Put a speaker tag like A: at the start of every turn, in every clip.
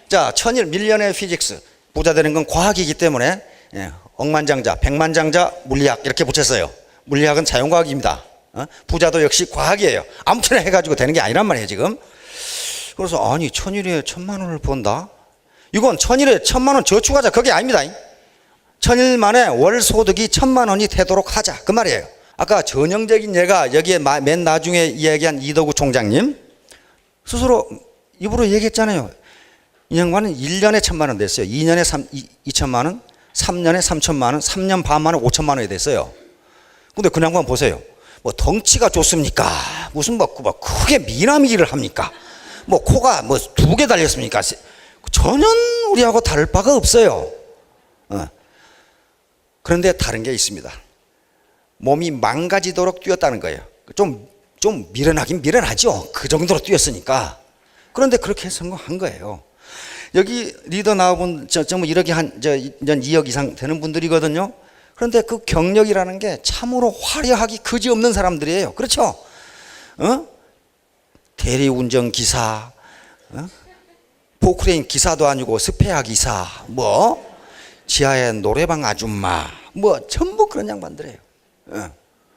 A: 자, 천일 밀리언의 피직스, 부자 되는 건 과학이기 때문에 억만장자, 백만장자 물리학 이렇게 붙였어요. 물리학은 자연과학입니다. 부자도 역시 과학이에요. 아무튼 해가지고 되는 게 아니란 말이에요 지금. 그래서 아니 천일에 1,000만 원을 번다? 이건 천일에 1,000만 원 저축하자 그게 아닙니다. 천일 만에 월 소득이 1,000만 원이 되도록 하자 그 말이에요. 아까 전형적인 예가 여기에 맨 나중에 이야기한 이덕우 총장님 스스로 입으로 얘기했잖아요. 이 양반은 1년에 1,000만 원 됐어요. 2년에 2,000만 원, 3년에 3,000만 원, 3년 반 만에 5,000만 원이 됐어요. 근데 그 양반 보세요. 뭐 덩치가 좋습니까? 무슨 뭐 크게 미남이기를 합니까? 뭐 코가 뭐 2개 달렸습니까? 전혀 우리하고 다를 바가 없어요. 그런데 다른 게 있습니다. 몸이 망가지도록 뛰었다는 거예요. 좀 미련하긴 미련하죠. 그 정도로 뛰었으니까. 그런데 그렇게 성공한 거예요. 여기 리더 나와본 전부 1억이 한 2억 이상 되는 분들이거든요. 그런데 그 경력이라는 게 참으로 화려하기 그지없는 사람들이에요. 그렇죠? 대리운전 기사, 포크레인 기사도 아니고 스페어 기사, 뭐 지하에 노래방 아줌마, 뭐 전부 그런 양반들이에요.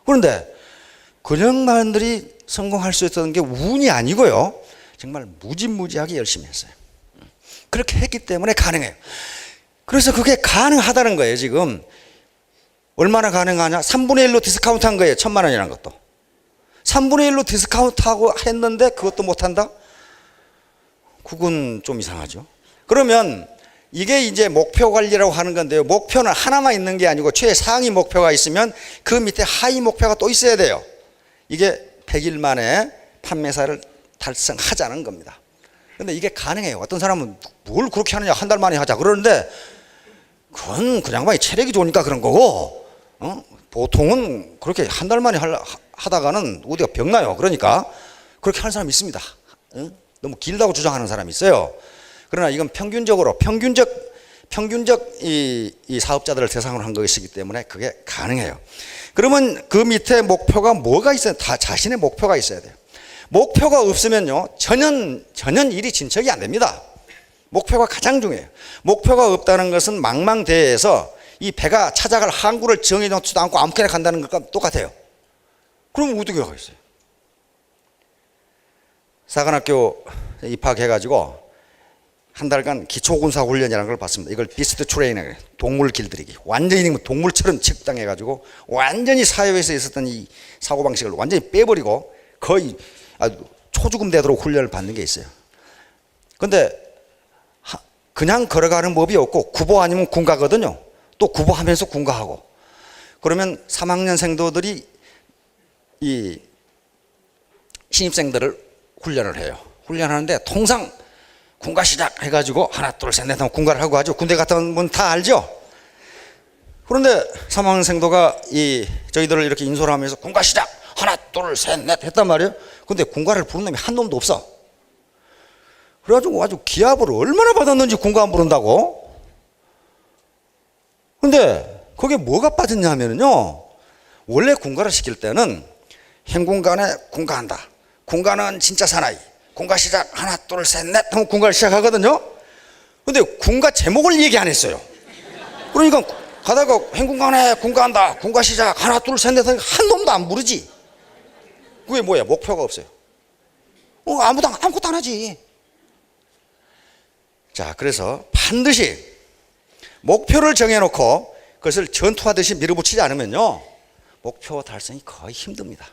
A: 그런데 그 양반들이 성공할 수 있었던 게 운이 아니고요. 정말 무지무지하게 열심히 했어요. 그렇게 했기 때문에 가능해요. 그래서 그게 가능하다는 거예요. 지금 얼마나 가능하냐? 3분의 1로 디스카운트 한 거예요. 1,000만 원이라는 것도 3분의 1로 디스카운트하고 했는데 그것도 못한다? 그건 좀 이상하죠. 그러면 이게 이제 목표 관리라고 하는 건데요. 목표는 하나만 있는 게 아니고 최상위 목표가 있으면 그 밑에 하위 목표가 또 있어야 돼요. 이게 100일 만에 판매사를 달성하자는 겁니다. 근데 이게 가능해요. 어떤 사람은 뭘 그렇게 하느냐, 한 달 만에 하자 그러는데 그건 그 양반이 체력이 좋으니까 그런 거고, 보통은 그렇게 한 달 만에 하다가는 어디가 병나요. 그러니까 그렇게 하는 사람이 있습니다. 너무 길다고 주장하는 사람이 있어요. 그러나 이건 평균적 이 사업자들을 대상으로 한 것이기 때문에 그게 가능해요. 그러면 그 밑에 목표가 뭐가 있어요? 다 자신의 목표가 있어야 돼요. 목표가 없으면요 전혀 일이 진척이 안 됩니다. 목표가 가장 중요해요. 목표가 없다는 것은 망망대해에서 이 배가 찾아갈 항구를 정해놓지도 않고 아무렇게나 간다는 것과 똑같아요. 그럼 어떻게 하겠어요? 사관학교 입학해가지고 한 달간 기초군사훈련이라는 걸 봤습니다. 이걸 비스트 트레이닝, 동물 길들이기. 완전히 동물처럼 취급당해가지고 완전히 사회에서 있었던 이 사고방식을 완전히 빼버리고 거의 초죽음 되도록 훈련을 받는 게 있어요. 근데 그냥 걸어가는 법이 없고 구보 아니면 군가거든요. 또 구보하면서 군가하고. 그러면 3학년 생도들이 이 신입생들을 훈련을 해요. 훈련하는데 통상 군가 시작 해가지고 하나 둘 셋 넷 하면 군가를 하고 하죠. 군대 갔다 온 분 다 알죠. 그런데 3학년 생도가 저희들을 이렇게 인솔 하면서 군가 시작 하나 둘 셋 넷 했단 말이에요. 근데 군가를 부른 놈이 한 놈도 없어. 그래가지고 아주 기합을 얼마나 받았는지 군가 안 부른다고. 근데 그게 뭐가 빠졌냐 하면요, 원래 군가를 시킬 때는 행군간에 군가한다, 군가는 진짜 사나이, 군가 시작 하나 둘 셋 넷 하면 군가를 시작하거든요. 근데 군가 제목을 얘기 안 했어요. 그러니까 가다가 행군간에 군가한다, 군가 시작 하나 둘 셋 넷 하면 한 놈도 안 부르지. 그게 뭐야? 목표가 없어요. 아무것도 안 하지. 자, 그래서 반드시 목표를 정해놓고 그것을 전투하듯이 밀어붙이지 않으면요 목표 달성이 거의 힘듭니다.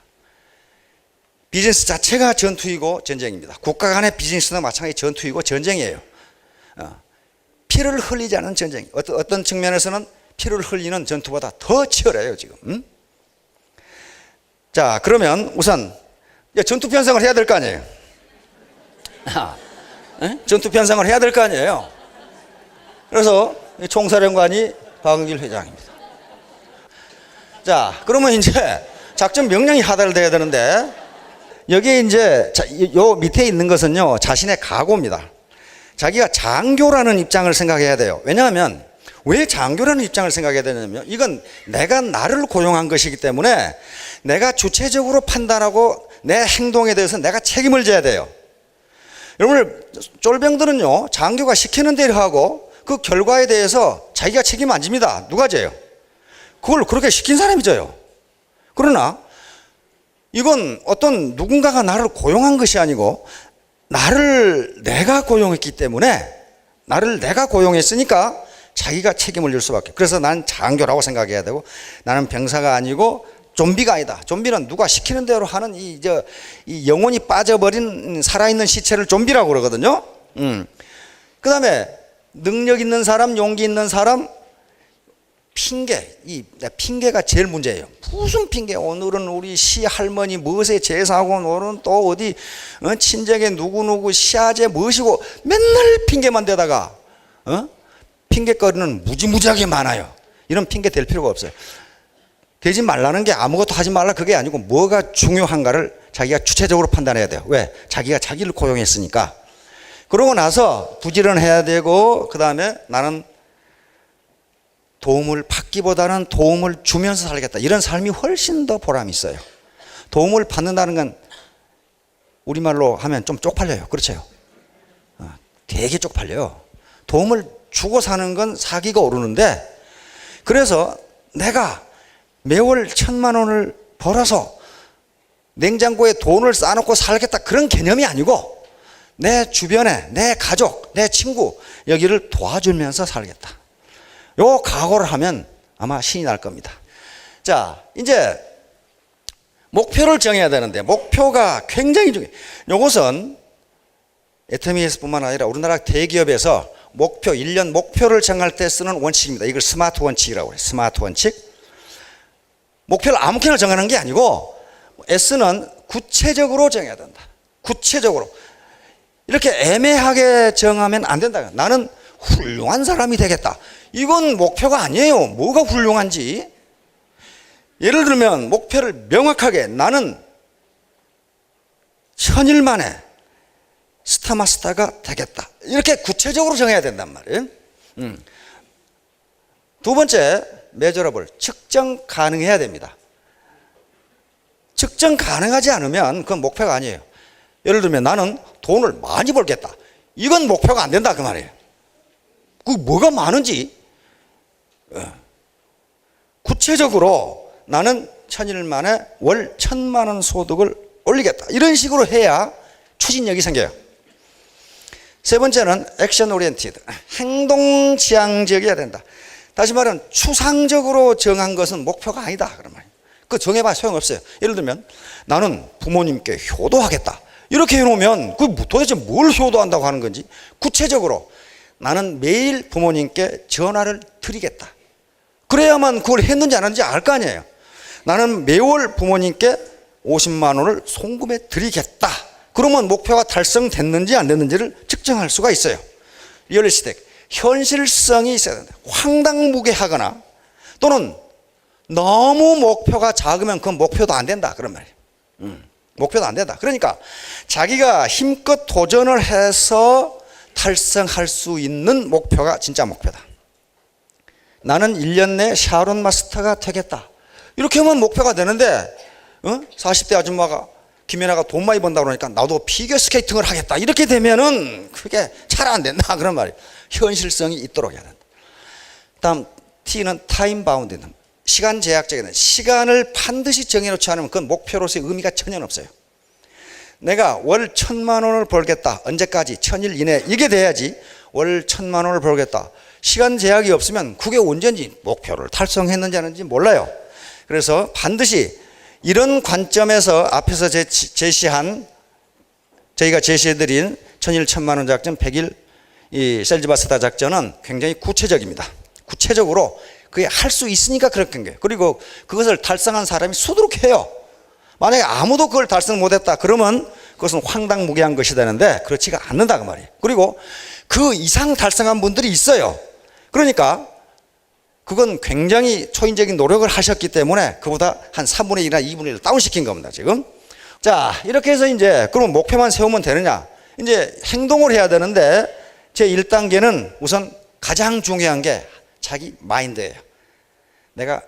A: 비즈니스 자체가 전투이고 전쟁입니다. 국가 간의 비즈니스도 마찬가지 전투이고 전쟁이에요. 피를 흘리지 않은 전쟁. 어떤 측면에서는 피를 흘리는 전투보다 더 치열해요 지금. 자, 그러면 우선 전투 편성을 해야 될 거 아니에요. 전투 편성을 해야 될 거 아니에요. 그래서 총사령관이 박은길 회장입니다. 자, 그러면 이제 작전 명령이 하달돼야 되는데 여기에 이제 요 밑에 있는 것은요 자신의 각오입니다. 자기가 장교라는 입장을 생각해야 돼요. 왜냐하면 왜 장교라는 입장을 생각해야 되냐면 이건 내가 나를 고용한 것이기 때문에 내가 주체적으로 판단하고 내 행동에 대해서 내가 책임을 져야 돼요. 여러분, 쫄병들은요, 장교가 시키는 대로 하고 그 결과에 대해서 자기가 책임 안 집니다. 누가 져요? 그걸 그렇게 시킨 사람이 져요. 그러나 이건 어떤 누군가가 나를 고용한 것이 아니고 나를 내가 고용했기 때문에, 나를 내가 고용했으니까 자기가 책임을 질 수밖에. 그래서 난 장교라고 생각해야 되고, 나는 병사가 아니고 좀비가 아니다. 좀비는 누가 시키는 대로 하는 이 영혼이 빠져버린 살아있는 시체를 좀비라고 그러거든요. 그 다음에 능력 있는 사람, 용기 있는 사람, 핑계가 제일 문제예요. 무슨 핑계? 오늘은 우리 시할머니 무엇에 제사하고, 오늘은 또 어디 친정에 누구누구 시아제 무엇이고, 맨날 핑계만 대다가 핑계거리는 무지무지하게 많아요. 이런 핑계 댈 필요가 없어요. 되지 말라는 게 아무것도 하지 말라 그게 아니고, 뭐가 중요한가를 자기가 주체적으로 판단해야 돼요. 왜? 자기가 자기를 고용했으니까. 그러고 나서 부지런해야 되고, 그 다음에 나는 도움을 받기보다는 도움을 주면서 살겠다. 이런 삶이 훨씬 더 보람이 있어요. 도움을 받는다는 건 우리말로 하면 좀 쪽팔려요. 그렇죠? 되게 쪽팔려요. 도움을 주고 사는 건 사기가 오르는데, 그래서 내가 매월 1,000만 원을 벌어서 냉장고에 돈을 쌓아놓고 살겠다, 그런 개념이 아니고 내 주변에 내 가족, 내 친구 여기를 도와주면서 살겠다. 요 각오를 하면 아마 신이 날 겁니다. 자, 이제 목표를 정해야 되는데, 목표가 굉장히 중요해요. 요것은 애터미에서뿐만 아니라 우리나라 대기업에서 목표, 1년 목표를 정할 때 쓰는 원칙입니다. 이걸 스마트 원칙이라고 해요. 스마트 원칙. 목표를 아무렇게나 정하는 게 아니고, S는 구체적으로 정해야 된다. 구체적으로. 이렇게 애매하게 정하면 안 된다. 나는 훌륭한 사람이 되겠다. 이건 목표가 아니에요. 뭐가 훌륭한지. 예를 들면 목표를 명확하게, 나는 1000일 만에 스타마스터가 되겠다. 이렇게 구체적으로 정해야 된단 말이에요. 두 번째, 메저러블, 측정 가능해야 됩니다. 측정 가능하지 않으면 그건 목표가 아니에요. 예를 들면 나는 돈을 많이 벌겠다. 이건 목표가 안 된다 그 말이에요. 그 뭐가 많은지 구체적으로 나는 1000일 만에 월 1,000만 원 소득을 올리겠다. 이런 식으로 해야 추진력이 생겨요. 세 번째는 액션 오리엔티드, 행동 지향적이어야 된다. 다시 말하면 추상적으로 정한 것은 목표가 아니다 그런 말이에요. 그 정해봐 소용없어요. 예를 들면 나는 부모님께 효도하겠다. 이렇게 해놓으면 그 도대체 뭘 효도한다고 하는 건지, 구체적으로 나는 매일 부모님께 전화를 드리겠다. 그래야만 그걸 했는지 안 했는지 알 거 아니에요. 나는 매월 부모님께 50만 원을 송금해 드리겠다. 그러면 목표가 달성됐는지 안 됐는지를 측정할 수가 있어요. 리얼리스틱, 현실성이 있어야 된다. 황당무계하거나 또는 너무 목표가 작으면 그건 목표도 안 된다 그런 말이에요. 목표도 안 된다. 그러니까 자기가 힘껏 도전을 해서 달성할 수 있는 목표가 진짜 목표다. 나는 1년 내 샤론 마스터가 되겠다. 이렇게 하면 목표가 되는데 40대 아줌마가, 김연아가 돈 많이 번다 그러니까 나도 피겨 스케이팅을 하겠다. 이렇게 되면은 그게 잘 안 된다 그런 말이에요. 현실성이 있도록 해야 된다. 다음 T는 타임 바운드, 시간 제약적인, 시간을 반드시 정해놓지 않으면 그건 목표로서의 의미가 전혀 없어요. 내가 월 1,000만 원을 벌겠다. 언제까지? 1000일 이내. 이게 돼야지. 월 1,000만 원을 벌겠다. 시간 제약이 없으면 그게 언제인지, 목표를 달성했는지 아닌지 몰라요. 그래서 반드시 이런 관점에서 앞에서 제시한, 저희가 제시해드린 1000일 1,000만 원 작전, 100일 이 셀즈바스다 작전은 굉장히 구체적입니다. 구체적으로 그게 할 수 있으니까 그렇게 한 거예요. 그리고 그것을 달성한 사람이 수두룩해요. 만약에 아무도 그걸 달성 못했다 그러면 그것은 황당무계한 것이 되는데, 그렇지가 않는다 그 말이에요. 그리고 그 이상 달성한 분들이 있어요. 그러니까 그건 굉장히 초인적인 노력을 하셨기 때문에 그보다 한 3분의 1이나 2분의 1 다운시킨 겁니다 지금. 자, 이렇게 해서 이제 그럼 목표만 세우면 되느냐, 이제 행동을 해야 되는데, 제 1단계는 우선 가장 중요한 게 자기 마인드예요. 내가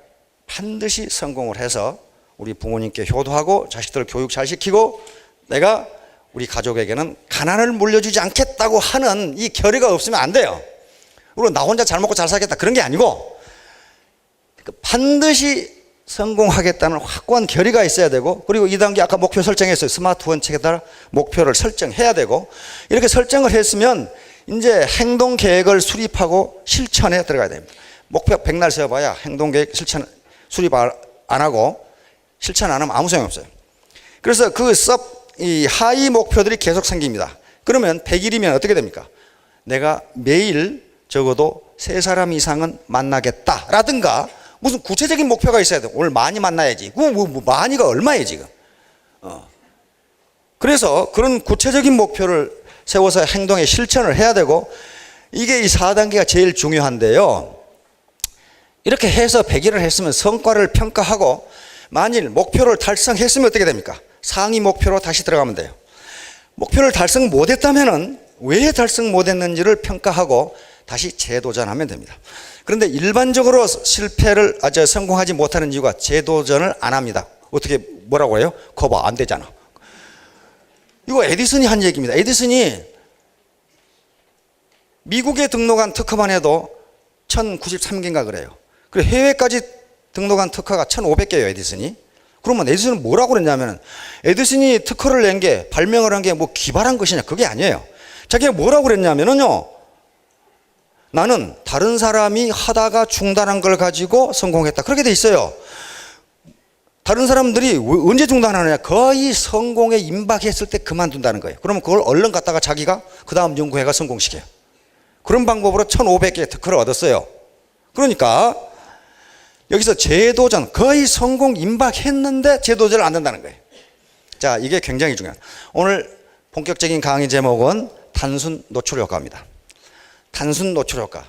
A: 반드시 성공을 해서 우리 부모님께 효도하고 자식들 교육 잘 시키고 내가 우리 가족에게는 가난을 물려주지 않겠다고 하는 이 결의가 없으면 안 돼요. 그리고 나 혼자 잘 먹고 잘 살겠다 그런 게 아니고 반드시 성공하겠다는 확고한 결의가 있어야 되고, 그리고 2단계 아까 목표 설정했어요. 스마트원 책에다가 목표를 설정해야 되고, 이렇게 설정을 했으면 이제 행동 계획을 수립하고 실천에 들어가야 됩니다. 목표 백날 세워봐야 행동 계획 실천 수립 안 하고 실천 안 하면 아무 소용이 없어요. 그래서 이 하위 목표들이 계속 생깁니다. 그러면 100일이면 어떻게 됩니까? 내가 매일 적어도 3사람 이상은 만나겠다라든가 무슨 구체적인 목표가 있어야 돼. 오늘 많이 만나야지. 많이가 얼마예요 지금? 그래서 그런 구체적인 목표를 세워서 행동에 실천을 해야 되고, 이게 이 4단계가 제일 중요한데요. 이렇게 해서 100일을 했으면 성과를 평가하고, 만일 목표를 달성했으면 어떻게 됩니까? 상위 목표로 다시 들어가면 돼요. 목표를 달성 못했다면 왜 달성 못했는지를 평가하고 다시 재도전하면 됩니다. 그런데 일반적으로 성공하지 못하는 이유가 재도전을 안 합니다. 어떻게 뭐라고 해요? 거봐 안 되잖아. 이거 에디슨이 한 얘기입니다. 에디슨이 미국에 등록한 특허만 해도 1093개인가 그래요. 그리고 해외까지 등록한 특허가 1500개예요 에디슨이. 그러면 에디슨은 뭐라고 그랬냐면, 에디슨이 특허를 낸 게, 발명을 한 게 뭐 기발한 것이냐, 그게 아니에요. 자기가 뭐라고 그랬냐면요, 나는 다른 사람이 하다가 중단한 걸 가지고 성공했다, 그렇게 돼 있어요. 다른 사람들이 언제 중단하느냐, 거의 성공에 임박했을 때 그만둔다는 거예요. 그러면 그걸 얼른 갖다가 자기가 그 다음 연구회가 성공시켜요. 그런 방법으로 1500개의 특허를 얻었어요. 그러니까 여기서 재도전, 거의 성공 임박했는데 재도전을 안 된다는 거예요. 자, 이게 굉장히 중요합니다. 오늘 본격적인 강의 제목은 단순 노출 효과입니다. 단순 노출 효과.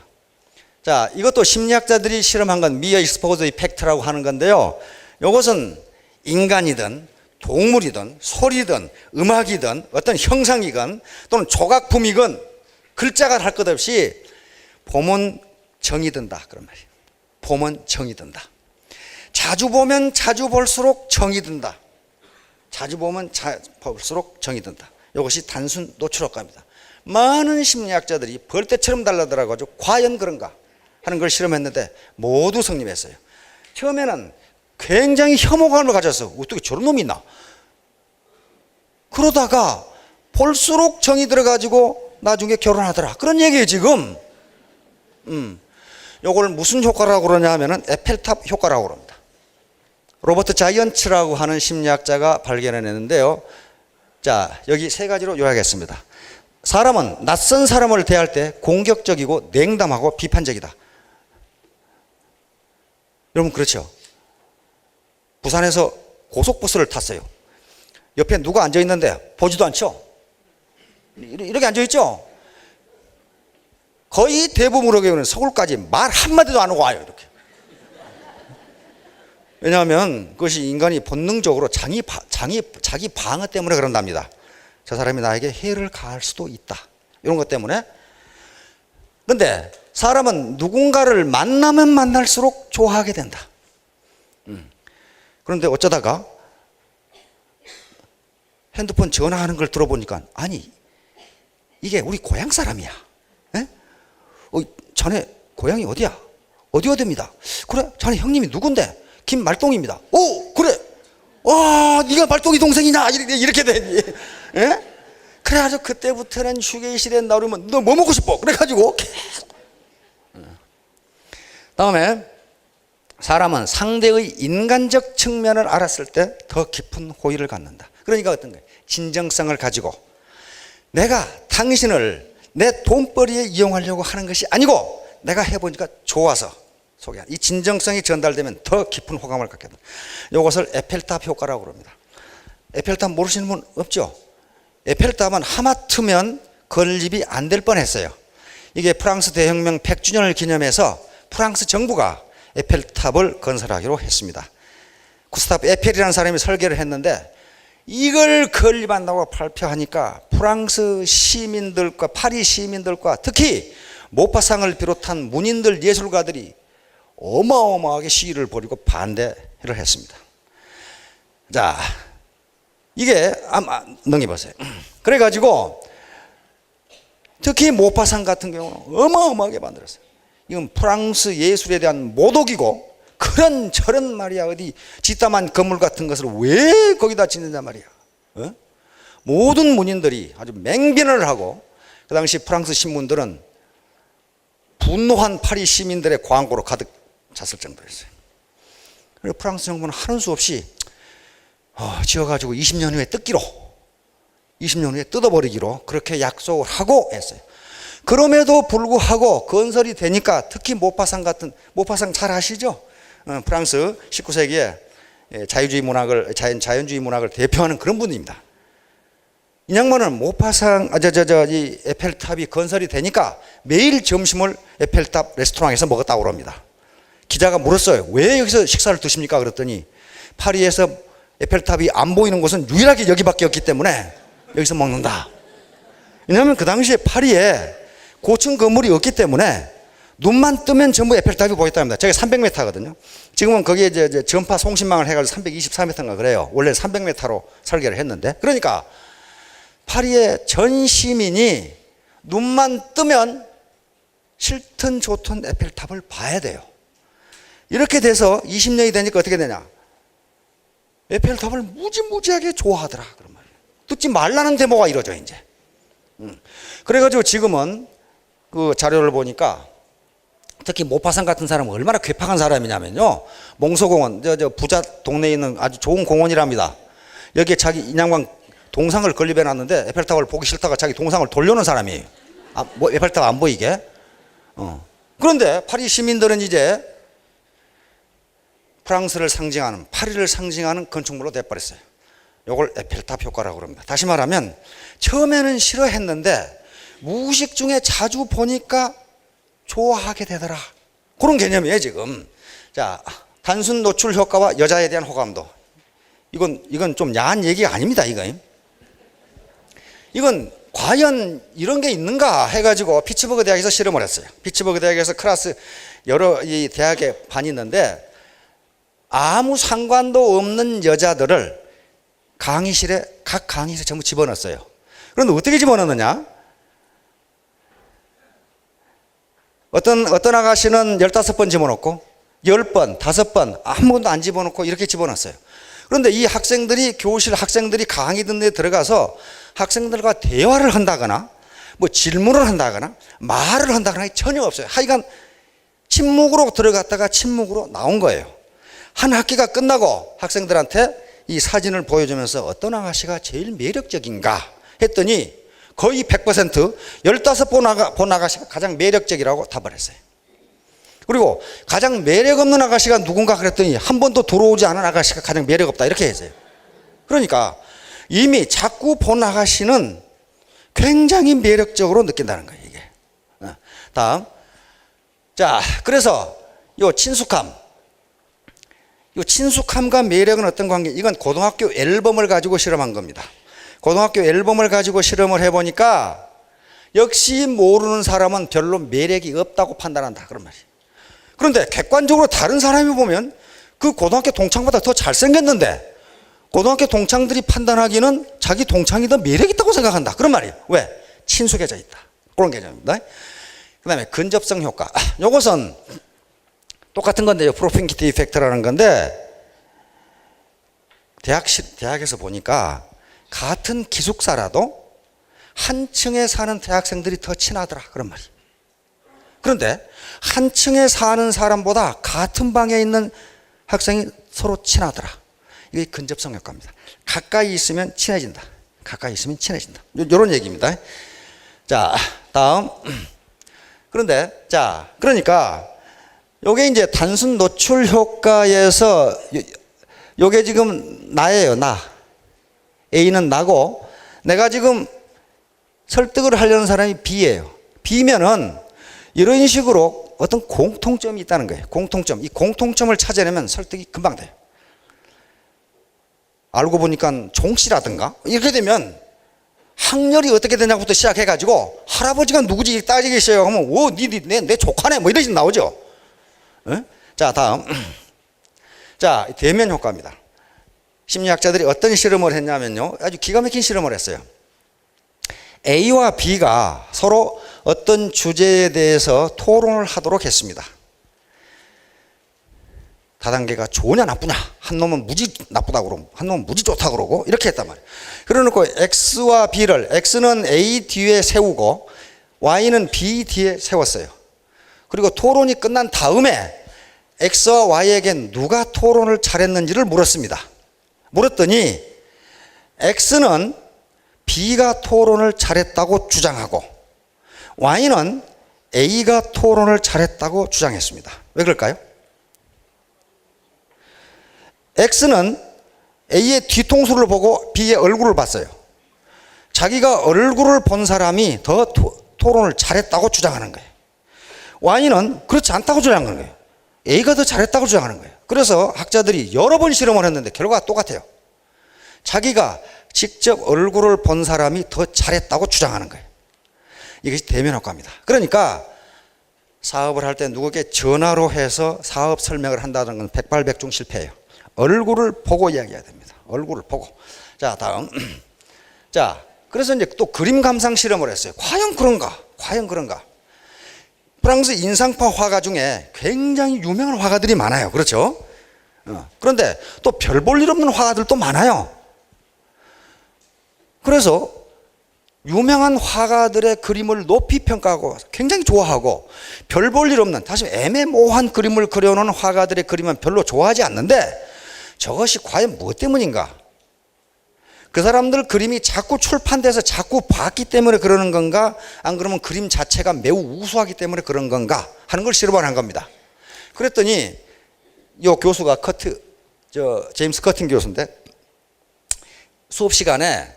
A: 자, 이것도 심리학자들이 실험한 건 미어 익스포저 이펙트라고 하는 건데요. 이것은 인간이든 동물이든 소리든 음악이든 어떤 형상이건 또는 조각품이건 글자가 할 것 없이 보면 정이 든다, 그런 말이에요. 보면 정이 든다. 자주 보면 자주 볼수록 정이 든다. 자주 보면 볼수록 정이 든다. 이것이 단순 노출 효과입니다. 많은 심리학자들이 벌떼처럼 달라들어가지고 과연 그런가 하는 걸 실험했는데 모두 성립했어요. 처음에는 굉장히 혐오감을 가졌어. 어떻게 저런 놈이 있나? 그러다가 볼수록 정이 들어가지고 나중에 결혼하더라, 그런 얘기예요 지금. 요걸 무슨 효과라고 그러냐 하면은 에펠탑 효과라고 그럽니다. 로버트 자이언츠라고 하는 심리학자가 발견해냈는데요. 자, 여기 3가지로 요약했습니다. 사람은 낯선 사람을 대할 때 공격적이고 냉담하고 비판적이다. 여러분 그렇죠? 부산에서 고속버스를 탔어요. 옆에 누가 앉아있는데 보지도 않죠? 이렇게 앉아있죠? 거의 대부분의 경우는 서울까지 말 한마디도 안 하고 와요, 이렇게. 왜냐하면 그것이 인간이 본능적으로 자기 방어 때문에 그런답니다. 저 사람이 나에게 해를 가할 수도 있다, 이런 것 때문에. 그런데 사람은 누군가를 만나면 만날수록 좋아하게 된다. 그런데 어쩌다가 핸드폰 전화하는 걸 들어보니까, 아니 이게 우리 고향 사람이야. 자네 고향이 어디야? 어디입니다. 그래, 자네 형님이 누군데? 김말동입니다. 오, 그래. 와, 네가 말동이 동생이냐? 이렇게 돼. 예? 그래가지고 그때부터는 휴게실에 된다 그러면 너 뭐 먹고 싶어? 그래가지고 계속. 다음에 사람은 상대의 인간적 측면을 알았을 때 더 깊은 호의를 갖는다. 그러니까 어떤 거예요? 진정성을 가지고 내가 당신을 내 돈벌이에 이용하려고 하는 것이 아니고 내가 해보니까 좋아서 소개한 이 진정성이 전달되면 더 깊은 호감을 갖게 된다. 이것을 에펠탑 효과라고 합니다. 에펠탑 모르시는 분 없죠? 에펠탑은 하마터면 건립이 안 될 뻔했어요. 이게 프랑스 대혁명 100주년을 기념해서 프랑스 정부가 에펠탑을 건설하기로 했습니다. 구스타프 에펠이라는 사람이 설계를 했는데 이걸 건립한다고 발표하니까 프랑스 시민들과 파리 시민들과 특히 모파상을 비롯한 문인들, 예술가들이 어마어마하게 시위를 벌이고 반대를 했습니다. 자, 이게 아마 넘겨보세요. 그래가지고 특히 모파상 같은 경우는 어마어마하게 만들었어요. 이건 프랑스 예술에 대한 모독이고, 그런 저런 말이야, 어디 짓담한 건물 같은 것을 왜 거기다 짓느냐 말이야. 어? 모든 문인들이 아주 맹변을 하고, 그 당시 프랑스 신문들은 분노한 파리 시민들의 광고로 가득 찼을 정도였어요. 그리고 프랑스 정부는 하는 수 없이 지어가지고 20년 후에 뜯기로, 20년 후에 뜯어버리기로 그렇게 약속을 하고 했어요. 그럼에도 불구하고 건설이 되니까, 특히 모파상 같은, 모파상 잘 아시죠? 프랑스 19세기에 자연주의 문학을 대표하는 그런 분입니다. 이 양반은 모파상, 이 에펠탑이 건설이 되니까 매일 점심을 에펠탑 레스토랑에서 먹었다고 합니다. 기자가 물었어요. 왜 여기서 식사를 드십니까? 그랬더니 파리에서 에펠탑이 안 보이는 곳은 유일하게 여기밖에 없기 때문에 여기서 먹는다. 왜냐하면 그 당시에 파리에 고층 건물이 없기 때문에 눈만 뜨면 전부 에펠탑이 보였다고 합니다. 저게 300m거든요. 지금은 거기에 이제 전파 송신망을 해가지고 324m인가 그래요. 원래 300m로 설계를 했는데, 그러니까 파리의 전 시민이 눈만 뜨면 싫든 좋든 에펠탑을 봐야 돼요. 이렇게 돼서 20년이 되니까 어떻게 되냐? 에펠탑을 무지무지하게 좋아하더라. 그런 말이에요. 듣지 말라는 데모가 이루어져, 이제. 그래가지고 지금은 그 자료를 보니까, 특히 모파상 같은 사람은 얼마나 괴팍한 사람이냐면요. 몽소공원, 저 부자 동네에 있는 아주 좋은 공원이랍니다. 여기에 자기 인양광 동상을 건립해 놨는데 에펠탑을 보기 싫다가 자기 동상을 돌려놓은 사람이에요. 뭐 에펠탑 안 보이게. 그런데 파리 시민들은 이제 프랑스를 상징하는, 파리를 상징하는 건축물로 돼버렸어요. 이걸 에펠탑 효과라고 합니다. 다시 말하면 처음에는 싫어했는데 무의식 중에 자주 보니까 좋아하게 되더라. 그런 개념이에요, 지금. 자, 단순 노출 효과와 여자에 대한 호감도. 이건 좀 야한 얘기가 아닙니다, 이건 과연 이런 게 있는가 해가지고 피츠버그 대학에서 실험을 했어요. 피츠버그 대학에서 클래스 여러 이 대학에 반이 있는데 아무 상관도 없는 여자들을 각 강의실에 전부 집어넣었어요. 그런데 어떻게 집어넣느냐? 어떤 아가씨는 15번 집어넣고 10번, 5번 아무것도 안 집어넣고 이렇게 집어넣었어요. 그런데 이 학생들이 강의 듣는 데 들어가서 학생들과 대화를 한다거나 뭐 질문을 한다거나 말을 한다거나 전혀 없어요. 하여간 침묵으로 들어갔다가 침묵으로 나온 거예요. 한 학기가 끝나고 학생들한테 이 사진을 보여주면서 어떤 아가씨가 제일 매력적인가 했더니 거의 100% 15번 본 아가씨가 가장 매력적이라고 답을 했어요. 그리고 가장 매력 없는 아가씨가 누군가 그랬더니 한 번도 들어오지 않은 아가씨가 가장 매력 없다 이렇게 했어요. 그러니까 이미 자꾸 본 아가씨는 굉장히 매력적으로 느낀다는 거예요, 이게. 다음. 자, 그래서 요 친숙함과 매력은 어떤 관계? 이건 고등학교 앨범을 가지고 실험한 겁니다. 고등학교 앨범을 가지고 실험을 해보니까 역시 모르는 사람은 별로 매력이 없다고 판단한다, 그런 말이에요. 그런데 객관적으로 다른 사람이 보면 그 고등학교 동창보다 더 잘생겼는데 고등학교 동창들이 판단하기는 자기 동창이 더 매력 있다고 생각한다, 그런 말이에요. 왜? 친숙해져 있다, 그런 개념입니다. 그 다음에 근접성 효과. 이것은 똑같은 건데요. 프로핀기티 이펙트라는 건데 대학에서 보니까 같은 기숙사라도 한 층에 사는 대학생들이 더 친하더라, 그런 말이에요. 그런데 한 층에 사는 사람보다 같은 방에 있는 학생이 서로 친하더라. 이게 근접성 효과입니다. 가까이 있으면 친해진다. 가까이 있으면 친해진다. 이런 얘기입니다. 자, 다음. 그런데, 자, 그러니까, 요게 이제 단순 노출 효과에서, 요게 지금 나예요, 나. A는 나고, 내가 지금 설득을 하려는 사람이 B예요. B면은, 이런 식으로 어떤 공통점이 있다는 거예요. 공통점. 이 공통점을 찾아내면 설득이 금방 돼요. 알고 보니까 종씨라든가 이렇게 되면 학렬이 어떻게 되냐부터 시작해가지고 할아버지가 누구지 따지겠어요 하면 오, 내 조카네 뭐 이런 식으로 나오죠. 네? 자, 다음. 자, 대면 효과입니다. 심리학자들이 어떤 실험을 했냐면요, 아주 기가 막힌 실험을 했어요. A와 B가 서로 어떤 주제에 대해서 토론을 하도록 했습니다. 다단계가 좋으냐 나쁘냐, 한 놈은 무지 나쁘다고 그러고 한 놈은 무지 좋다고 그러고 이렇게 했단 말이에요. 그래놓고 X와 B를, X는 A 뒤에 세우고 Y는 B 뒤에 세웠어요. 그리고 토론이 끝난 다음에 X와 Y에게 누가 토론을 잘했는지를 물었습니다. 물었더니 X는 B가 토론을 잘했다고 주장하고 Y는 A가 토론을 잘했다고 주장했습니다. 왜 그럴까요? X는 A의 뒤통수를 보고 B의 얼굴을 봤어요. 자기가 얼굴을 본 사람이 더 토론을 잘했다고 주장하는 거예요. Y는 그렇지 않다고 주장하는 거예요. A가 더 잘했다고 주장하는 거예요. 그래서 학자들이 여러 번 실험을 했는데 결과가 똑같아요. 자기가 직접 얼굴을 본 사람이 더 잘했다고 주장하는 거예요. 이것이 대면 효과입니다. 그러니까 사업을 할 때 누구에게 전화로 해서 사업 설명을 한다는 건 백발백중 실패예요. 얼굴을 보고 이야기해야 됩니다. 얼굴을 보고. 자, 다음. 자, 그래서 이제 또 그림 감상 실험을 했어요. 과연 그런가? 과연 그런가? 프랑스 인상파 화가 중에 굉장히 유명한 화가들이 많아요. 그렇죠? 그런데 또 별 볼 일 없는 화가들도 많아요. 그래서 유명한 화가들의 그림을 높이 평가하고 굉장히 좋아하고 별 볼 일 없는, 다시 애매모호한 그림을 그려놓은 화가들의 그림은 별로 좋아하지 않는데 저것이 과연 무엇 때문인가? 그 사람들 그림이 자꾸 출판돼서 자꾸 봤기 때문에 그러는 건가? 안 그러면 그림 자체가 매우 우수하기 때문에 그런 건가? 하는 걸 실험을 한 겁니다. 그랬더니 이 교수가 제임스 커팅 교수인데 수업 시간에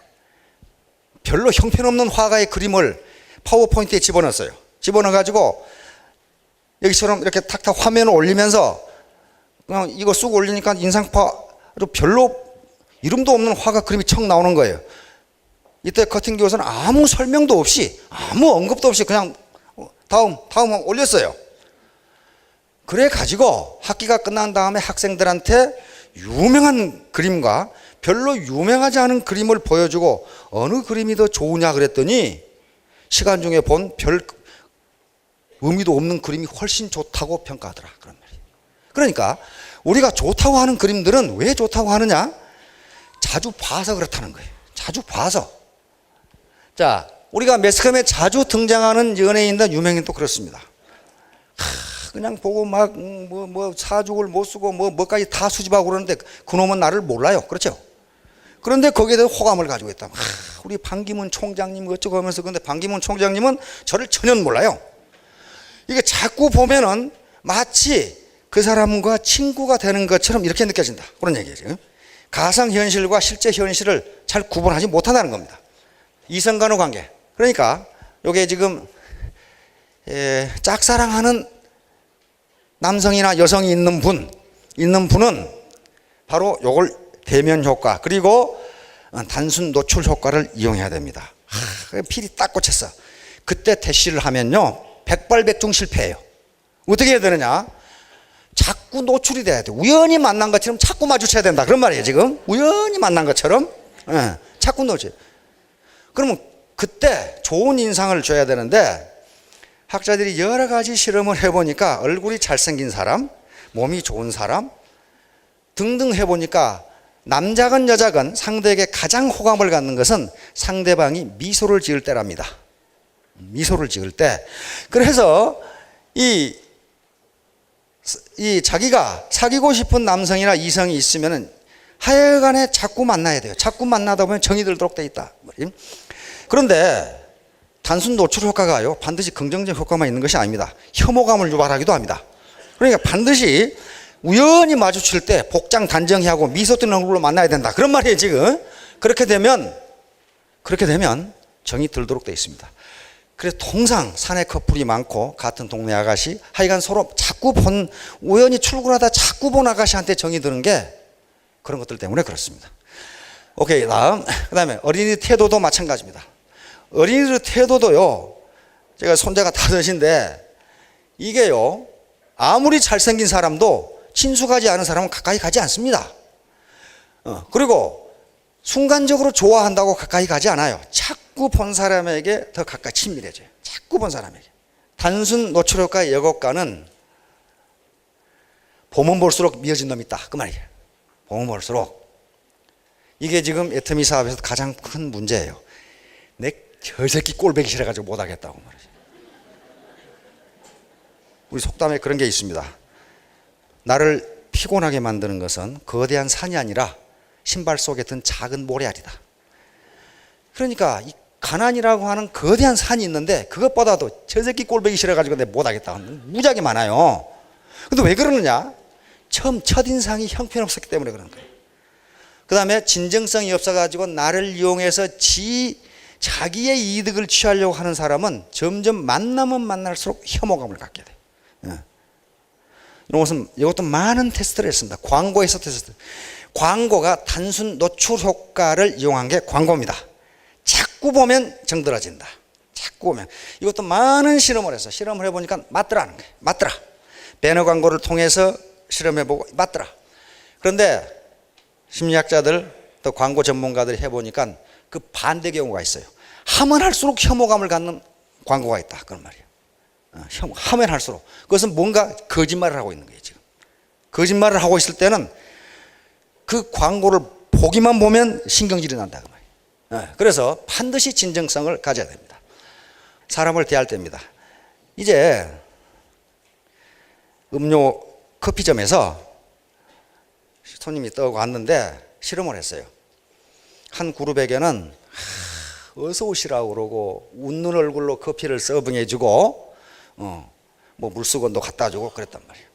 A: 별로 형편없는 화가의 그림을 파워포인트에 집어넣었어요. 집어넣어가지고 여기처럼 이렇게 탁탁 화면을 올리면서 그냥 이거 쑥 올리니까 인상파로 별로 이름도 없는 화가 그림이 척 나오는 거예요. 이때 커팅 교수는 아무 설명도 없이, 아무 언급도 없이 그냥 다음 올렸어요. 그래 가지고 학기가 끝난 다음에 학생들한테 유명한 그림과 별로 유명하지 않은 그림을 보여주고 어느 그림이 더 좋으냐 그랬더니 시간 중에 본 별 의미도 없는 그림이 훨씬 좋다고 평가하더라. 그런 말이에요. 그러니까 우리가 좋다고 하는 그림들은 왜 좋다고 하느냐? 자주 봐서 그렇다는 거예요. 자주 봐서. 자, 우리가 매스컴에 자주 등장하는 연예인들, 유명인도 그렇습니다. 그냥 보고 막 사죽을 못 쓰고 뭐까지 다 수집하고 그러는데 그놈은 나를 몰라요. 그렇죠? 그런데 거기에 대해서 호감을 가지고 있다. 우리 반기문 총장님 어쩌고 하면서, 근데 반기문 총장님은 저를 전혀 몰라요. 이게 자꾸 보면은 마치 그 사람과 친구가 되는 것처럼 이렇게 느껴진다. 그런 얘기예요. 가상현실과 실제 현실을 잘 구분하지 못한다는 겁니다. 이성간의 관계. 그러니까 이게 지금 짝사랑하는 남성이나 여성이 있는 분은 바로 요걸 대면 효과 그리고 단순 노출 효과를 이용해야 됩니다. 필이 딱 꽂혔어. 그때 대시를 하면요 백발백중 실패해요. 어떻게 해야 되느냐? 자꾸 노출이 돼야 돼. 우연히 만난 것처럼 자꾸 마주쳐야 된다. 그런 말이에요. 지금 우연히 만난 것처럼 자꾸 노출. 그러면 그때 좋은 인상을 줘야 되는데 학자들이 여러 가지 실험을 해보니까 얼굴이 잘생긴 사람, 몸이 좋은 사람 등등 해보니까 남자건 여자건 상대에게 가장 호감을 갖는 것은 상대방이 미소를 지을 때랍니다. 미소를 지을 때. 그래서 이 자기가 사귀고 싶은 남성이나 이성이 있으면은 하여간에 자꾸 만나야 돼요. 자꾸 만나다 보면 정이 들도록 돼 있다. 그런데 단순 노출 효과가요 반드시 긍정적 효과만 있는 것이 아닙니다. 혐오감을 유발하기도 합니다. 그러니까 반드시 우연히 마주칠 때 복장 단정히 하고 미소 띄는 얼굴로 만나야 된다. 그런 말이에요 지금. 그렇게 되면 정이 들도록 돼 있습니다. 그래서 통상 사내 커플이 많고 같은 동네 아가씨 하여간 서로 자꾸 우연히 출근하다 자꾸 본 아가씨한테 정이 드는 게 그런 것들 때문에 그렇습니다. 오케이, 그다음에 어린이 태도도 마찬가지입니다. 어린이들 태도도요, 제가 손자가 5인데 이게요 아무리 잘생긴 사람도 친숙하지 않은 사람은 가까이 가지 않습니다. 그리고 순간적으로 좋아한다고 가까이 가지 않아요. 자꾸 자꾸 본 사람에게 더 가까이 친밀해져요. 자꾸 본 사람에게. 단순 노출 효과의 역효과는 보면 볼수록 미어진 놈이 있다, 그 말이에요. 보면 볼수록. 이게 지금 애터미 사업에서 가장 큰 문제예요. 내 저 새끼 꼴보기 싫어가지고 못하겠다고 말이죠. 우리 속담에 그런 게 있습니다. 나를 피곤하게 만드는 것은 거대한 산이 아니라 신발 속에 든 작은 모래알이다. 그러니까 이 가난이라고 하는 거대한 산이 있는데 그것보다도 저 새끼 꼴보기 싫어가지고 내가 못하겠다. 무지하게 많아요. 근데 왜 그러느냐? 처음 첫인상이 형편없었기 때문에 그런 거예요. 그 다음에 진정성이 없어가지고 나를 이용해서 자기의 이득을 취하려고 하는 사람은 점점 만나면 만날수록 혐오감을 갖게 돼요. 이것도 많은 테스트를 했습니다. 광고에서 테스트. 광고가 단순 노출 효과를 이용한 게 광고입니다. 자꾸 보면 정들어진다. 자꾸 보면. 이것도 많은 실험을 해서 실험을 해보니까 맞더라는 거예요. 맞더라. 배너 광고를 통해서 실험해보고 맞더라. 그런데 심리학자들 또 광고 전문가들이 해보니까 그 반대 경우가 있어요. 하면 할수록 혐오감을 갖는 광고가 있다, 그런 말이에요. 하면 할수록. 그것은 뭔가 거짓말을 하고 있는 거예요, 지금. 거짓말을 하고 있을 때는 그 광고를 보기만 보면 신경질이 난다, 그 말이에요. 그래서 반드시 진정성을 가져야 됩니다. 사람을 대할 때입니다. 이제 음료 커피점에서 손님이 떠오고 왔는데 실험을 했어요. 한 그룹에게는 어서 오시라고 그러고 웃는 얼굴로 커피를 서빙해 주고 뭐 물수건도 갖다 주고 그랬단 말이에요.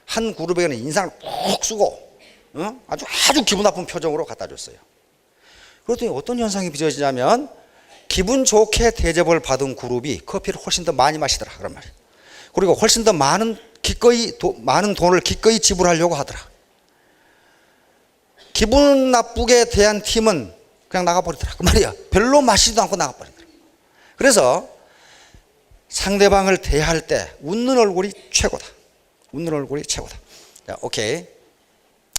A: 한 그룹에게는 인상을 푹 쓰고 아주 기분 나쁜 표정으로 갖다 줬어요. 그랬더니 어떤 현상이 빚어지냐면 기분 좋게 대접을 받은 그룹이 커피를 훨씬 더 많이 마시더라, 그런 말이에요. 그리고 훨씬 더 많은 돈을 기꺼이 지불하려고 하더라. 기분 나쁘게 대한 팀은 그냥 나가버리더라, 그 말이야. 별로 마시지도 않고 나가버리더라. 그래서 상대방을 대할 때 웃는 얼굴이 최고다. 웃는 얼굴이 최고다. 자, 오케이.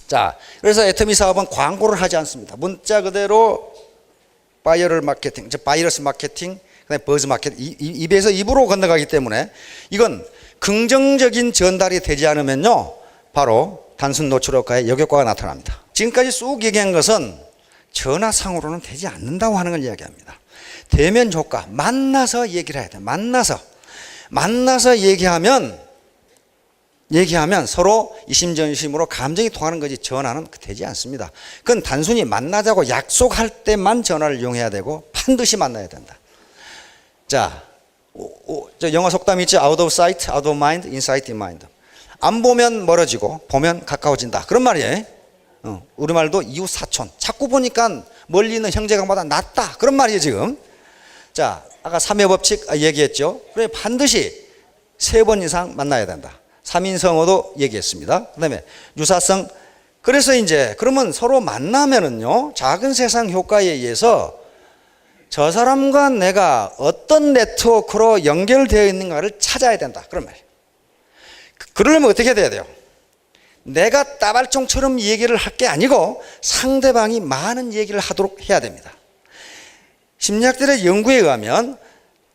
A: 자, 그래서 애터미 사업은 광고를 하지 않습니다. 문자 그대로 바이러스 마케팅, 그다음에 버즈 마케팅, 입에서 입으로 건너가기 때문에 이건 긍정적인 전달이 되지 않으면요, 바로 단순 노출 효과의 역효과가 나타납니다. 지금까지 쑥 얘기한 것은 전화상으로는 되지 않는다고 하는 걸 이야기합니다. 대면 효과, 만나서 얘기를 해야 돼. 만나서 얘기하면 서로 이심전심으로 감정이 통하는 거지 전화는 되지 않습니다. 그건 단순히 만나자고 약속할 때만 전화를 이용해야 되고 반드시 만나야 된다. 자, 저 영어 속담이 있죠. Out of sight, out of mind, inside in mind. 안 보면 멀어지고 보면 가까워진다, 그런 말이에요. 우리말도 이웃 사촌. 자꾸 보니까 멀리 있는 형제간보다 낫다, 그런 말이에요 지금. 자, 아까 3회 법칙 얘기했죠. 그래, 반드시 3번 이상 만나야 된다. 3인성어도 얘기했습니다. 그 다음에 유사성. 그래서 이제 그러면 서로 만나면은요, 작은 세상 효과에 의해서 저 사람과 내가 어떤 네트워크로 연결되어 있는가를 찾아야 된다, 그런 말이에요. 그러려면 어떻게 돼야 돼요? 내가 따발총처럼 얘기를 할 게 아니고 상대방이 많은 얘기를 하도록 해야 됩니다. 심리학들의 연구에 의하면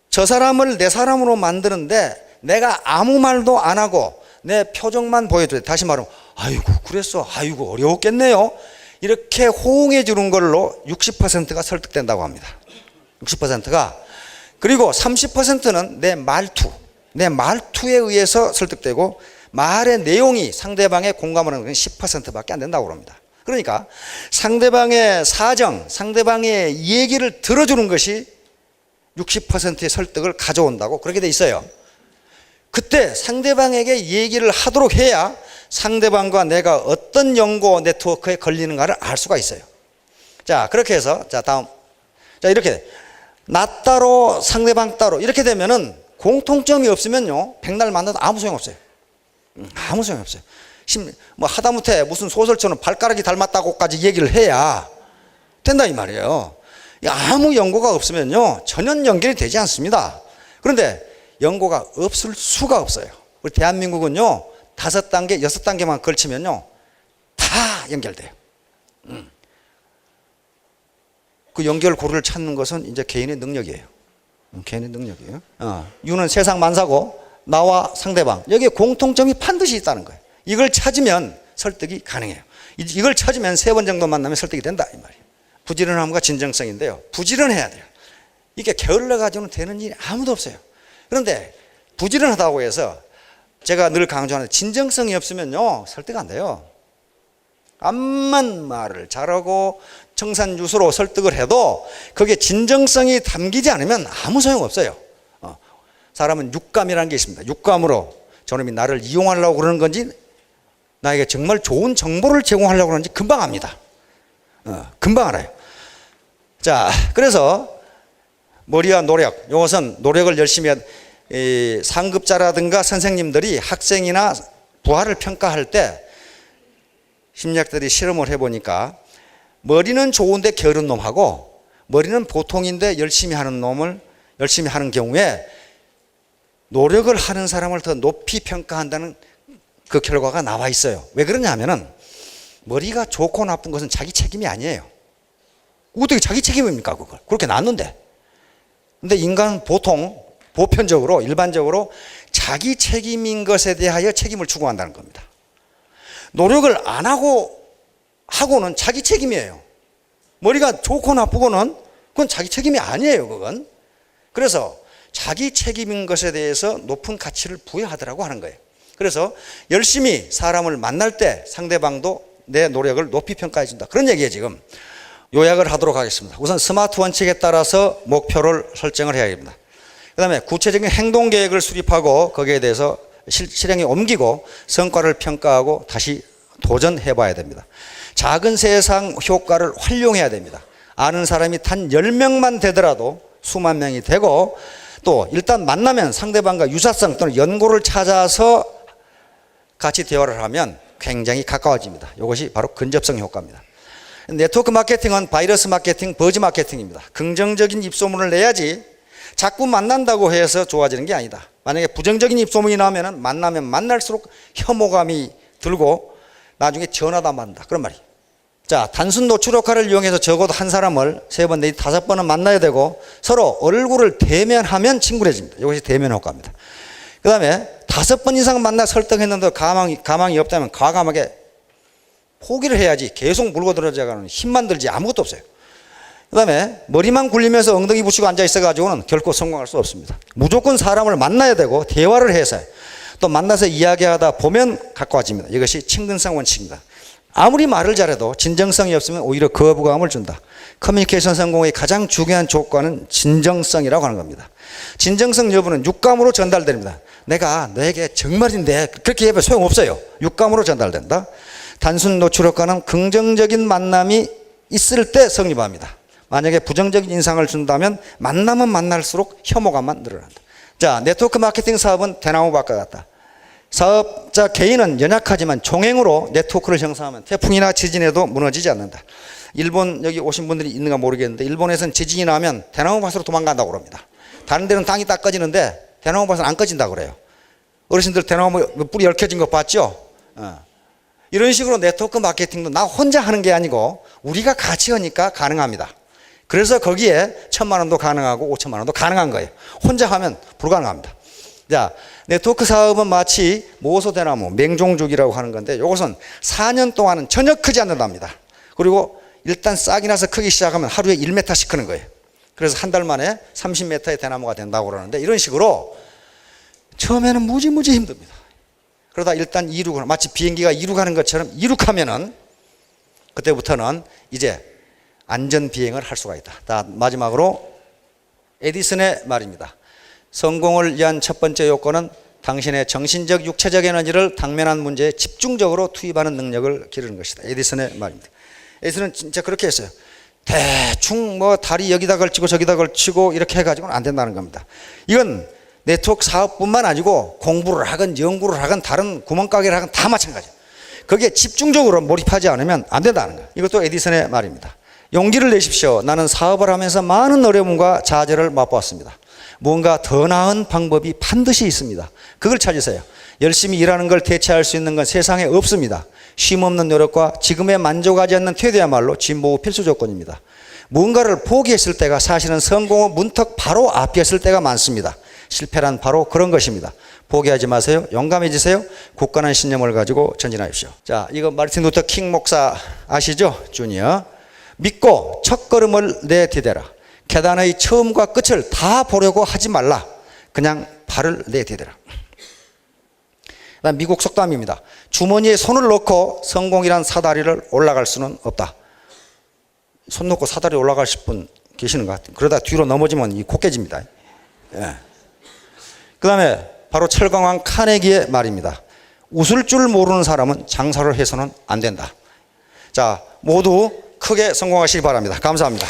A: 저 사람을 내 사람으로 만드는데 내가 아무 말도 안 하고 내 표정만 보여도 돼. 다시 말하면 아이고 그랬어, 아이고 어려웠겠네요, 이렇게 호응해 주는 걸로 60%가 설득된다고 합니다. 60%가. 그리고 30%는 내 말투에 의해서 설득되고 말의 내용이 상대방의 공감을 하는 건 10%밖에 안 된다고 합니다. 그러니까 상대방의 사정, 상대방의 얘기를 들어주는 것이 60%의 설득을 가져온다고 그렇게 돼 있어요. 그때 상대방에게 얘기를 하도록 해야 상대방과 내가 어떤 연고 네트워크에 걸리는가를 알 수가 있어요. 자, 그렇게 해서 자, 다음. 자, 이렇게 나 따로 상대방 따로 이렇게 되면은 공통점이 없으면요, 백날 만나도 아무 소용 없어요. 아무 소용이 없어요. 뭐 하다못해 무슨 소설처럼 발가락이 닮았다고까지 얘기를 해야 된다 이 말이에요. 아무 연고가 없으면요, 전혀 연결이 되지 않습니다. 그런데 연고가 없을 수가 없어요. 우리 대한민국은요, 5단계, 6단계만 걸치면요 다 연결돼요. 그 연결고리를 찾는 것은 이제 개인의 능력이에요. 개인의 능력이에요. U는 세상 만사고 나와 상대방, 여기에 공통점이 반드시 있다는 거예요. 이걸 찾으면 설득이 가능해요. 이걸 찾으면 3번 정도 만나면 설득이 된다 이 말이에요. 부지런함과 진정성인데요, 부지런해야 돼요. 이게 게을러 가지고는 되는 일이 아무도 없어요. 그런데 부지런하다고 해서 제가 늘 강조하는 진정성이 없으면요 설득 안 돼요. 암만 말을 잘하고 청산유수로 설득을 해도 그게 진정성이 담기지 않으면 아무 소용없어요. 사람은 육감이라는 게 있습니다. 육감으로 저놈이 나를 이용하려고 그러는 건지 나에게 정말 좋은 정보를 제공하려고 그러는지 금방 압니다. 금방 알아요. 자, 그래서 머리와 노력, 이것은 노력을 열심히 한 상급자라든가 선생님들이 학생이나 부하를 평가할 때 심리학들이 실험을 해보니까 머리는 좋은데 게으른 놈하고 머리는 보통인데 열심히 하는 놈을 열심히 하는 경우에 노력을 하는 사람을 더 높이 평가한다는 그 결과가 나와 있어요. 왜 그러냐면은 머리가 좋고 나쁜 것은 자기 책임이 아니에요. 어떻게 자기 책임입니까 그걸? 그렇게 놨는데. 근데 인간은 보편적으로 일반적으로 자기 책임인 것에 대하여 책임을 추구한다는 겁니다. 노력을 안 하고는 자기 책임이에요. 머리가 좋고 나쁘고는 그건 자기 책임이 아니에요 그건. 그래서 자기 책임인 것에 대해서 높은 가치를 부여하더라고 하는 거예요. 그래서 열심히 사람을 만날 때 상대방도 내 노력을 높이 평가해 준다 그런 얘기예요. 지금 요약을 하도록 하겠습니다. 우선 스마트 원칙에 따라서 목표를 설정을 해야 됩니다. 그 다음에 구체적인 행동 계획을 수립하고 거기에 대해서 실행에 옮기고 성과를 평가하고 다시 도전해 봐야 됩니다. 작은 세상 효과를 활용해야 됩니다. 아는 사람이 단 10명만 되더라도 수만 명이 되고, 또 일단 만나면 상대방과 유사성 또는 연고를 찾아서 같이 대화를 하면 굉장히 가까워집니다. 이것이 바로 근접성 효과입니다. 네트워크 마케팅은 바이러스 마케팅, 버즈 마케팅입니다. 긍정적인 입소문을 내야지 자꾸 만난다고 해서 좋아지는 게 아니다. 만약에 부정적인 입소문이 나오면 만나면 만날수록 혐오감이 들고 나중에 전화도 안 받는다 그런 말이에요. 자, 단순 노출 효과를 이용해서 적어도 한 사람을 3번 내지 5번은 만나야 되고 서로 얼굴을 대면하면 친구해집니다. 이것이 대면 효과입니다. 그 다음에 5번 이상 만나 설득했는데 가망이 없다면 과감하게 포기를 해야지. 계속 물고 들어가는 힘만 들지 아무것도 없어요. 그 다음에 머리만 굴리면서 엉덩이 붙이고 앉아 있어가지고는 결코 성공할 수 없습니다. 무조건 사람을 만나야 되고 대화를 해서 또 만나서 이야기하다 보면 가까워집니다. 이것이 친근성 원칙입니다. 아무리 말을 잘해도 진정성이 없으면 오히려 거부감을 준다. 커뮤니케이션 성공의 가장 중요한 조건은 진정성이라고 하는 겁니다. 진정성 여부는 육감으로 전달됩니다. 내가 너에게 정말인데 그렇게 해봐 소용없어요. 육감으로 전달된다. 단순 노출 효과는 긍정적인 만남이 있을 때 성립합니다. 만약에 부정적인 인상을 준다면 만나면 만날수록 혐오감만 늘어난다. 자, 네트워크 마케팅 사업은 대나무밭과 같다. 사업자 개인은 연약하지만 종행으로 네트워크를 형성하면 태풍이나 지진에도 무너지지 않는다. 일본 여기 오신 분들이 있는가 모르겠는데 일본에서는 지진이 나면 대나무밭으로 도망간다고 그럽니다. 다른 데는 땅이 딱 꺼지는데 대나무밭은 안 꺼진다고 그래요. 어르신들 대나무 뿌리 얽혀진 거 봤죠? 이런 식으로 네트워크 마케팅도 나 혼자 하는 게 아니고 우리가 같이 하니까 가능합니다. 그래서 거기에 1,000만 원도 가능하고 5천만 원도 가능한 거예요. 혼자 하면 불가능합니다. 자, 네트워크 사업은 마치 모소대나무, 맹종죽이라고 하는 건데 이것은 4년 동안은 전혀 크지 않는답니다. 그리고 일단 싹이 나서 크기 시작하면 하루에 1m씩 크는 거예요. 그래서 한 달 만에 30m의 대나무가 된다고 그러는데 이런 식으로 처음에는 무지무지 힘듭니다. 그러다 일단 이륙을, 마치 비행기가 이륙하는 것처럼 이륙하면은 그때부터는 이제 안전 비행을 할 수가 있다. 자, 마지막으로 에디슨의 말입니다. 성공을 위한 첫 번째 요건은 당신의 정신적, 육체적 에너지를 당면한 문제에 집중적으로 투입하는 능력을 기르는 것이다. 에디슨의 말입니다. 에디슨은 진짜 그렇게 했어요. 대충 뭐 다리 여기다 걸치고 저기다 걸치고 이렇게 해가지고는 안 된다는 겁니다. 이건 네트워크 사업뿐만 아니고 공부를 하건 연구를 하건 다른 구멍가게를 하건 다 마찬가지예요. 거기에 집중적으로 몰입하지 않으면 안 된다는 거예요. 이것도 에디슨의 말입니다. 용기를 내십시오. 나는 사업을 하면서 많은 어려움과 좌절을 맛보았습니다. 뭔가 더 나은 방법이 반드시 있습니다. 그걸 찾으세요. 열심히 일하는 걸 대체할 수 있는 건 세상에 없습니다. 쉼없는 노력과 지금에 만족하지 않는 태도야말로 진보 후 필수 조건입니다. 뭔가를 포기했을 때가 사실은 성공의 문턱 바로 앞이었을 때가 많습니다. 실패란 바로 그런 것입니다. 포기하지 마세요. 용감해지세요. 굳건한 신념을 가지고 전진하십시오. 자, 이거 마르틴 루터 킹 목사 아시죠? 주니어. 믿고 첫걸음을 내디뎌라. 계단의 처음과 끝을 다 보려고 하지 말라. 그냥 발을 내디뎌라. 미국 속담입니다. 주머니에 손을 넣고 성공이란 사다리를 올라갈 수는 없다. 손 놓고 사다리 올라가실 분 계시는 것 같아요. 그러다 뒤로 넘어지면 이 코 깨집니다. 예. 그 다음에 바로 철강왕 카네기의 말입니다. 웃을 줄 모르는 사람은 장사를 해서는 안 된다. 자, 모두 크게 성공하시기 바랍니다. 감사합니다.